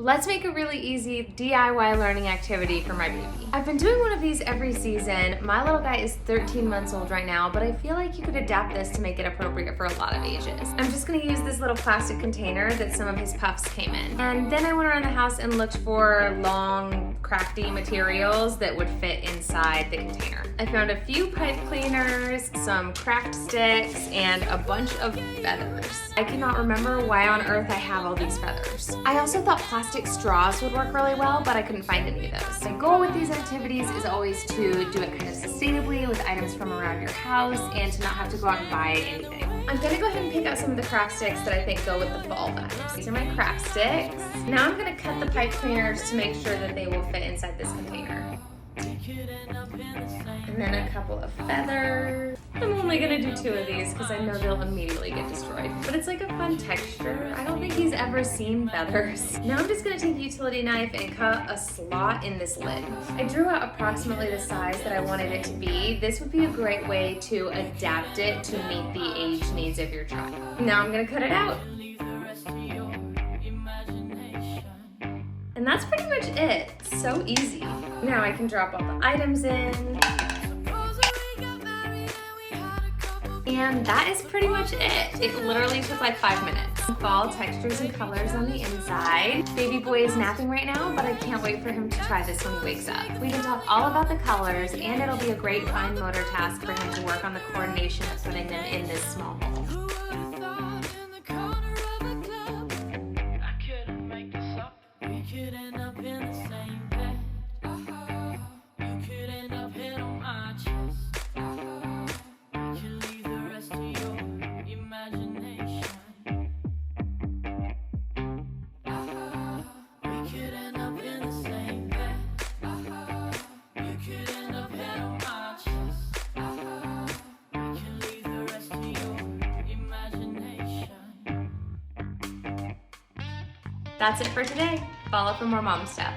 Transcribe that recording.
Let's make a really easy DIY learning activity for my baby. I've been doing one of these every season. My little guy is 13 months old right now, but I feel like you could adapt this to make it appropriate for a lot of ages. I'm just gonna use this little plastic container that some of his puffs came in. And then I went around the house and looked for long, crafty materials that would fit inside the container. I found a few pipe cleaners, some craft sticks, and a bunch of feathers. I cannot remember why on earth I have all these feathers. I also thought plastic straws would work really well, but I couldn't find any of those. My goal with these activities is always to do it kind of sustainably with items from around your house and to not have to go out and buy anything. I'm gonna go ahead and pick out some of the craft sticks that I think go with the fall vibes. These are my craft sticks. Now I'm gonna cut the pipe cleaners to make sure that they will fit inside this container. And then a couple of feathers. I'm only gonna do 2 of these because I know they'll immediately get destroyed. But it's like a fun texture. I don't think he's ever seen feathers. Now I'm just gonna take a utility knife and cut a slot in this lid. I drew out approximately the size that I wanted it to be. This would be a great way to adapt it to meet the age needs of your child. Now I'm gonna cut it out. And that's pretty much it. So easy. Now I can drop all the items in. And that is pretty much it. It literally took like 5 minutes. Fall textures and colors on the inside. Baby boy is napping right now, but I can't wait for him to try this when he wakes up. We can talk all about the colors, and it'll be a great fine motor task for him to work on the coordination of putting them in this small hole. That's it for today. Follow for more mom stuff.